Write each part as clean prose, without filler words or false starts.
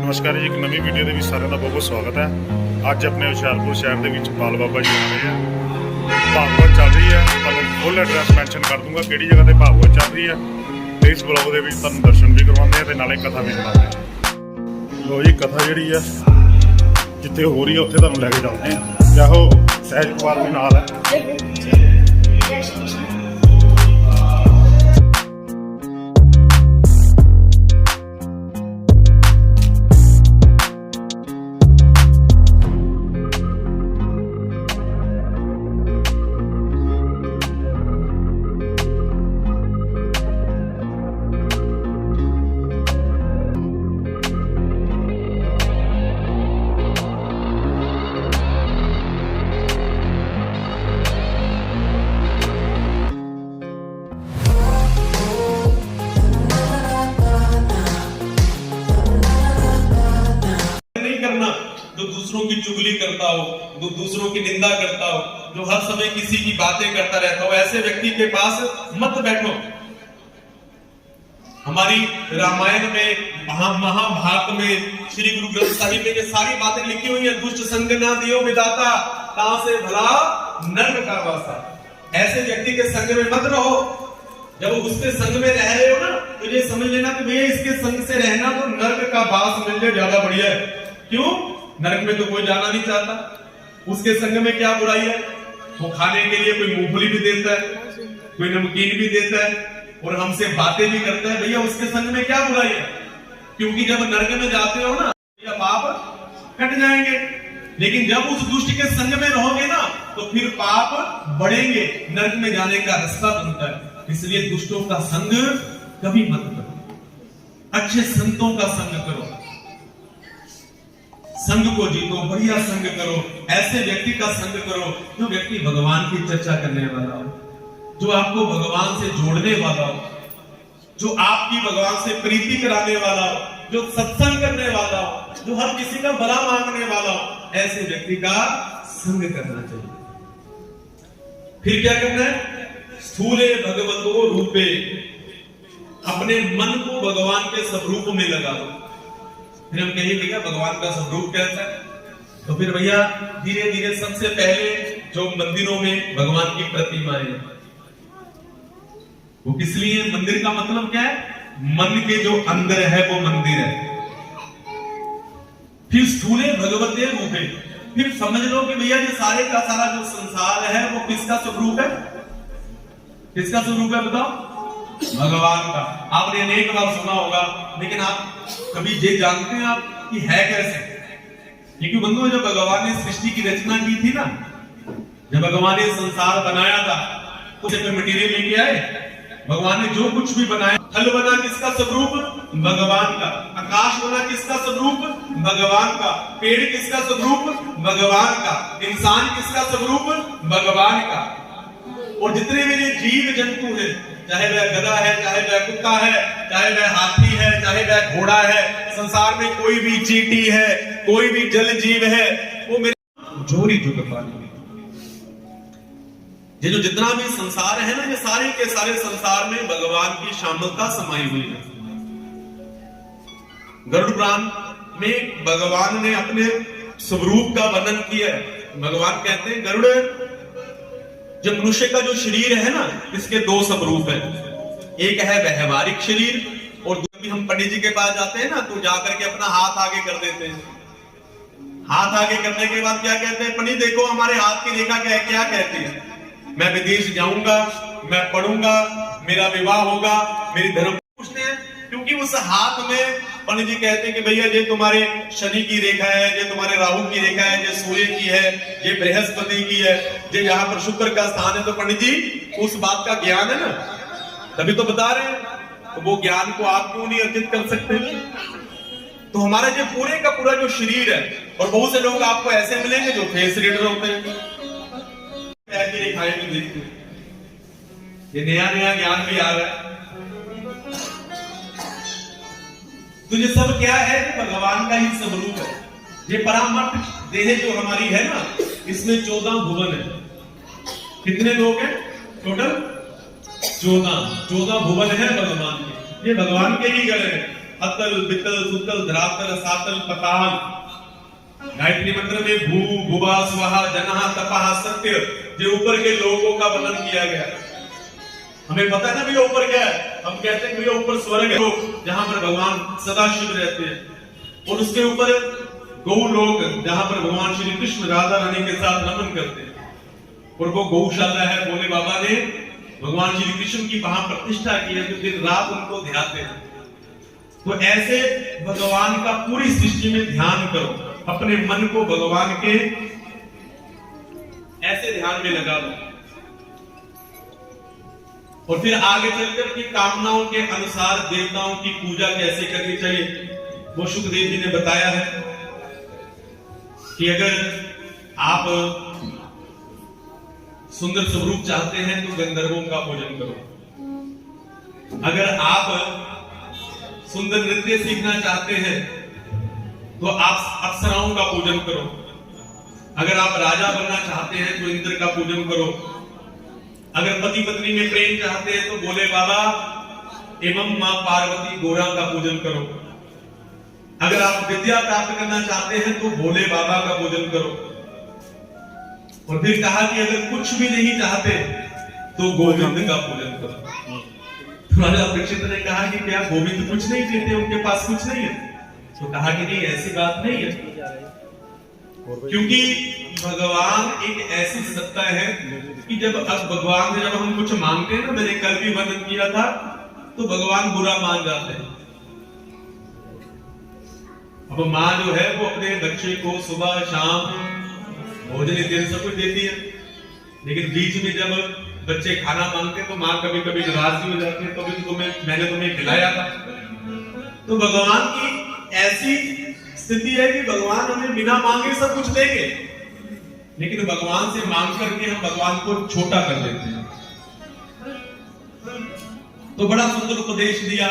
नमस्कार जी, एक नवी वीडियो के सारे का बहुत बहुत स्वागत है। अज अपने हुशियारपुर शहर के पाल बाबा जी आ रहे हैं। भागवत चल रही है, तुम फुल एड्रैस मैंशन कर दूंगा कि जगह पर भागवत चल रही है। तो इस ब्लॉग के तुम दर्शन भी करवाते हैं, नाले कथा भी सुनाते हैं। लो जी, कथा जी है जिते हो रही है उत्थे तुम लैके चलते हैं। चाहो सहज कुमार भी नाल है। जो दूसरों की चुगली करता हो, जो दूसरों की निंदा करता हो, जो हर समय किसी की बातें करता रहता हो, ऐसे व्यक्ति के पास मत बैठो। हमारी रामायण में, महाभारत में, श्री गुरु ग्रंथ साहिब में ये सारी बातें लिखी हुई है। दुष्ट संग ना दियो विधाता, ता से भला नर्क का वासा। ऐसे व्यक्ति के संग में मत रहो। जब उसके संग में रह रहे हो ना, तो ये समझ लेना कि भैया इसके संग से रहना तो नर्क का वास मिल जाए, ज्यादा बढ़िया है। क्यों? नरक में तो कोई जाना नहीं चाहता। उसके संग में क्या बुराई है? वो खाने के लिए कोई मूंगफली भी देता है, कोई नमकीन भी देता है और हमसे बातें भी करता है। भैया उसके संग में क्या बुराई है? क्योंकि जब नरक में जाते हो ना, या पाप कट जाएंगे। लेकिन जब उस दुष्ट के संग में रहोगे ना, तो फिर पाप बढ़ेंगे, नरक में जाने का रास्ता बनता है। इसलिए दुष्टों का संग कभी मत करो, अच्छे संतों का संग करो। संग को जीतो, बढ़िया संग करो। ऐसे व्यक्ति का संग करो जो व्यक्ति भगवान की चर्चा करने वाला हो, जो आपको भगवान से जोड़ने वाला हो, जो आपकी भगवान से प्रीति कराने वाला हो, जो सत्संग करने वाला हो, जो हर किसी का भला मांगने वाला हो। ऐसे व्यक्ति का संग करना चाहिए। फिर क्या करना है? स्थूले भगवतो रूपे, अपने मन को भगवान के स्वरूप में लगा दो। फिर हम कहेंगे भैया भगवान का स्वरूप कैसा है? तो फिर भैया धीरे धीरे सबसे पहले जो मंदिरों में भगवान की प्रतिमाएं हैं, वो किस लिए? मंदिर का मतलब क्या है? मन के जो अंदर है वो मंदिर है। फिर स्थूले भगवते रूपे, फिर समझ लो कि भैया ये सारे का सारा जो संसार है वो किसका स्वरूप है? किसका स्वरूप है बताओ? भगवान का। आपने अनेक बार सुना होगा, लेकिन आप कभी ये जानते हैं आप कि है कैसे? क्योंकि बंधुओं, जब भगवान ने सृष्टि की रचना की थी ना, जब भगवान ने संसार बनाया था, तो उसे मटेरियल लेके आए। भगवान ने जो कुछ भी बनाया, थल बना किसका स्वरूप? भगवान का। आकाश बना किसका स्वरूप? भगवान का। पेड़ किसका स्वरूप? भगवान का। इंसान किसका स्वरूप? भगवान का। और जितने भी जीव जंतु हैं, चाहे वह गधा है, चाहे वह कुत्ता है, चाहे वह हाथी है, चाहे वह घोड़ा है, संसार में कोई भी चींटी है, कोई भी जल जीव है, वो मेरे जोरी जुग पानी। ये जो जितना भी संसार है ना, ये सारे के सारे संसार में भगवान की शामलता समाई हुई है। गरुड़ पुराण में भगवान ने अपने स्वरूप का वर्णन किया है। भगवान कहते हैं, गरुड़, जब मनुष्य का जो शरीर है ना, इसके दो स्वरूप है। एक है व्यवहारिक शरीर, और दूसरी, हम पंडित जी के पास जाते हैं ना, तो जाकर के अपना हाथ आगे कर देते हैं। हाथ आगे करने के बाद क्या कहते हैं? पंडित देखो हमारे हाथ की रेखा क्या कहती है? मैं विदेश जाऊंगा, मैं पढ़ूंगा, मेरा विवाह होगा, मेरी धर्म। पूछते हैं क्योंकि उस हाथ में पंडित जी कहते हैं कि भैया ये तुम्हारे शनि की रेखा है, ये तुम्हारे राहु की रेखा है, ये सूर्य की है, ये बृहस्पति की है, ये यहाँ पर शुक्र का स्थान है। तो पंडित जी उस बात का ज्ञान है ना, तभी तो बता रहे हैं। तो वो ज्ञान को आप क्यों नहीं अर्जित कर सकते? तो हमारा जो पूरे का पूरा जो शरीर है, और बहुत से लोग आपको ऐसे मिलेंगे जो फेस रीडर होते हैं, ऐसी रेखाएं भी देखते हैं। ये नया नया ज्ञान भी आ रहा है। तो ये सब क्या है? भगवान का ही स्वरूप है। ये परामर्श देह जो हमारी है ना, इसमें 14 भुवन है। कितने लोग हैं टोटल? 14 भुवन है भगवान के। ये भगवान के ही गले हैं। अतल बितल सुतल धरातल सातल पताल। गायत्री मंत्र में भू भुवा स्वाहा जनहा तपहा सत्य, जो ऊपर के लोगों का वर्णन किया गया। हमें पता है ना भैया ऊपर क्या है, हम कहते हैं भैया ऊपर स्वर्ग है जहां पर भगवान सदा शिव रहते हैं, और उसके ऊपर गौ लोक जहां पर भगवान श्री कृष्ण राधा रानी के साथ रमन करते हैं, और वो गौशाला है। भोले बाबा ने भगवान श्री कृष्ण की वहां प्रतिष्ठा की है, जो दिन रात उनको ध्याते हैं। तो ऐसे भगवान का पूरी सृष्टि में ध्यान करो, अपने मन को भगवान के ऐसे ध्यान में लगा दो, और फिर आगे चलकर की कामनाओं के अनुसार देवताओं की पूजा कैसे करनी चाहिए वो सुखदेव जी ने बताया है कि अगर आप सुंदर स्वरूप चाहते हैं तो गंधर्वों का पूजन करो। अगर आप सुंदर नृत्य सीखना चाहते हैं तो आप अप्सराओं का पूजन करो। अगर आप राजा बनना चाहते हैं तो इंद्र का पूजन करो। अगर पति पत्नी में प्रेम चाहते हैं तो भोले बाबा एवं मां पार्वती गौरा का पूजन करो। अगर आप विद्या प्राप्त करना चाहते हैं तो भोले बाबा का पूजन करो। और फिर कहा कि अगर कुछ भी नहीं चाहते तो गोविंद का पूजन करो। राजा परीक्षित ने कहा कि क्या गोविंद कुछ नहीं देते, उनके पास कुछ नहीं है? तो कहा कि नहीं, ऐसी बात नहीं है, क्योंकि भगवान एक ऐसी सत्ता है कि जब अब भगवान से जब हम कुछ मांगते हैं ना, मैंने कल भी वर्णन किया था, तो भगवान बुरा मान जाते हैं। अब माँ जो है वो अपने बच्चे को सुबह शाम भोजन इत्यादि सब कुछ देती है, लेकिन बीच में जब बच्चे खाना मांगते हैं तो माँ कभी कभी नाराज भी हो जाती है, कभी तो मैंने तुम्हें खिलाया था। तो भगवान की ऐसी स्थिति है कि भगवान हमें बिना मांगे सब कुछ देंगे, लेकिन भगवान से मांग करके हम भगवान को छोटा कर देते हैं। तो बड़ा सुंदर उपदेश दिया,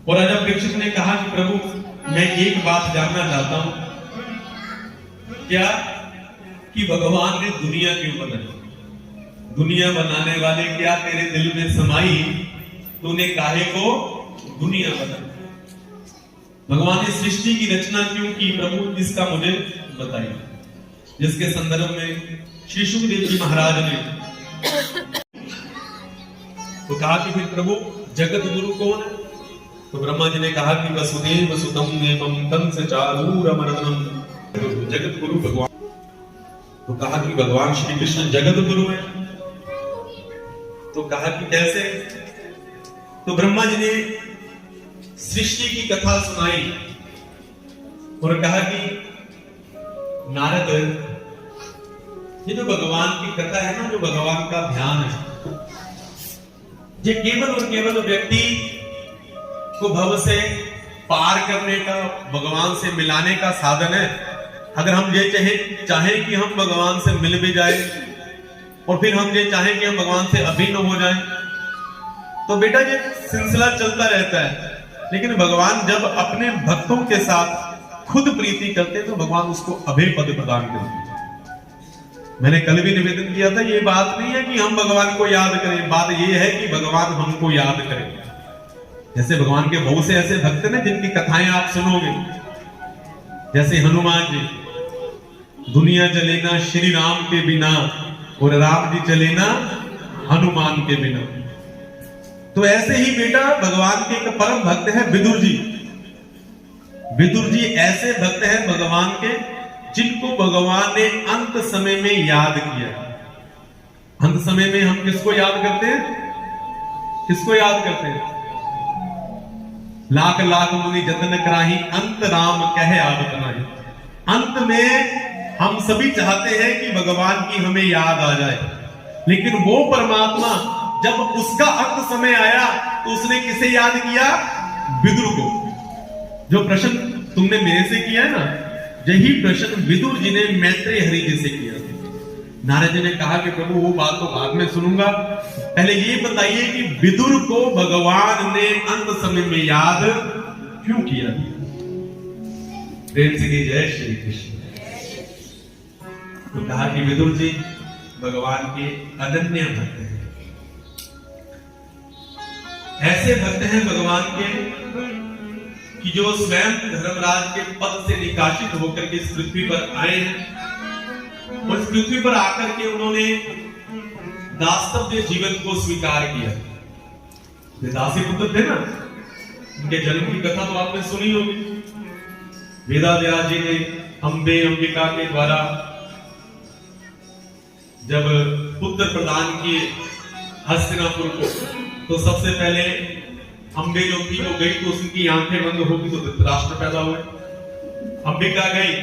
और राजा परीक्षित ने कहा कि प्रभु मैं एक बात जानना चाहता हूं, क्या कि भगवान ने दुनिया क्यों बनाई? दुनिया बनाने वाले क्या तेरे दिल में समाई, तूने काहे को दुनिया बनाई? भगवान ने सृष्टि की रचना क्यों की प्रभु, इसका मुझे बताइए। जिसके संदर्भ में श्री सुखदेव जी महाराज ने तो कहा कि फिर प्रभु जगत गुरु कौन है? तो ब्रह्मा जी ने कहा कि वसुदेव सुतम एवं कंस चारूरमर्दनम, जगत गुरु भगवान। तो कहा कि भगवान श्री कृष्ण जगत गुरु है। तो कहा कि कैसे? तो ब्रह्मा जी ने सृष्टि की कथा सुनाई और कहा कि नारद, ये जो भगवान की कथा है ना, जो भगवान का ध्यान है, ये केवल और केवल व्यक्ति को भव से पार करने का, भगवान से मिलाने का साधन है। अगर हम ये चाहें कि हम भगवान से मिल भी जाए, और फिर हम ये चाहें कि हम भगवान से अभिन्न हो जाएं, तो बेटा ये सिलसिला चलता रहता है। लेकिन भगवान जब अपने भक्तों के साथ खुद प्रीति करते तो भगवान उसको अभय पद प्रदान करते। मैंने कल भी निवेदन किया था, ये बात नहीं है कि हम भगवान को याद करें, बात ये है कि भगवान हमको याद करें। जैसे भगवान के बहुत से ऐसे भक्त हैं जिनकी कथाएं आप सुनोगे, जैसे हनुमान जी, दुनिया चले ना श्री राम के बिना, और राम जी चले ना हनुमान के बिना। तो ऐसे ही बेटा भगवान के एक परम भक्त है विदुर जी। विदुर जी ऐसे भक्त हैं भगवान के, जिनको भगवान ने अंत समय में याद किया। अंत समय में हम किसको याद करते हैं? किसको याद करते हैं? लाख लाख मुनि जतन कराही, अंत राम कहे आवत नाही। अंत में हम सभी चाहते हैं कि भगवान की हमें याद आ जाए, लेकिन वो परमात्मा जब उसका अंत समय आया तो उसने किसे याद किया? विदुर को। जो प्रश्न तुमने मेरे से किया है ना, यही प्रश्न विदुर जी ने मैत्रेय हरि जी से किया। नारद जी ने कहा कि प्रभु वो बात तो बाद में सुनूंगा, पहले ये बताइए कि विदुर को भगवान ने अंत समय में याद क्यों किया? प्रेम से की जय श्री कृष्ण। तो कहा कि विदुर जी भगवान के अनन्य भक्त हैं। ऐसे भक्त हैं भगवान के कि जो स्वयं धर्मराज के पद से निकासित होकर के इस पृथ्वी पर आए हैं और इस पृथ्वी पर आकर के उन्होंने दासत्य जीवन को स्वीकार किया। वे दासी पुत्र थे ना, उनके जन्म की कथा तो आपने सुनी होगी। वेदाव्यास जी ने अंबिका के द्वारा जब पुत्र प्रदान किए हस्तिनापुर को, तो सबसे पहले अंबे जो थी वो गई तो उसकी आंखें बंद होगी तो धृतराष्ट्र पैदा हुए। अंबिका गई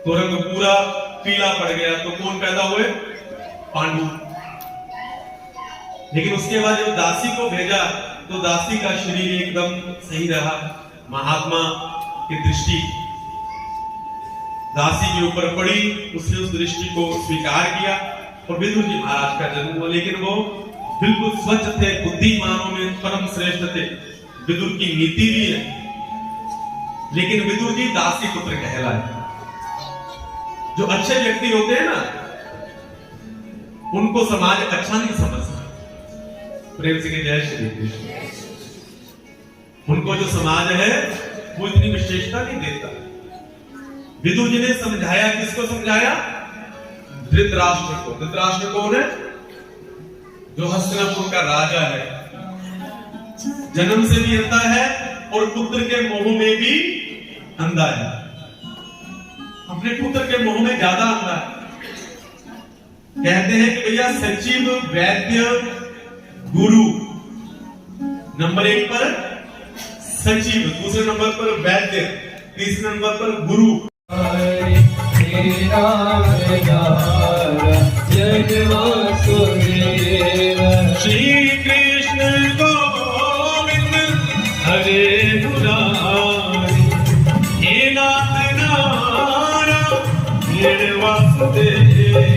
तो रंग पूरा पीला पड़ गया तो कौन पैदा हुए? पांडु। लेकिन उसके बाद जब दासी को भेजा तो दासी का शरीर एकदम सही रहा। महात्मा की दृष्टि दासी के ऊपर पड़ी, उसने उस दृष्टि को स्वीकार किया और विदुर जी महाराज का जन्म हुआ। लेकिन वो बिल्कुल स्वच्छ थे, बुद्धिमानों में परम श्रेष्ठ थे। विदुर की नीति भी है, लेकिन विदुर जी दासी पुत्र कहलाए। जो अच्छे व्यक्ति होते हैं ना, उनको समाज अच्छा नहीं समझता। प्रेम से जय श्री कृष्ण। उनको जो समाज है वो इतनी विशेषता नहीं देता। विदुर जी ने समझाया, किसको समझाया? धृतराष्ट्र को। धृतराष्ट्र कौन है? जो हस्तिनापुर का राजा है, जन्म से भी अंधा है और पुत्र के मोह में भी अंधा है। अपने पुत्र के मोह में ज्यादा अंधा है। कहते हैं कि भैया सचिव, वैद्य, गुरु, नंबर 1 पर सचिव, दूसरे नंबर पर वैद्य, तीसरे नंबर पर गुरु। श्री कृष्ण गोविंद हरे मुरारी, हे नाथ नारायण वासुदेव।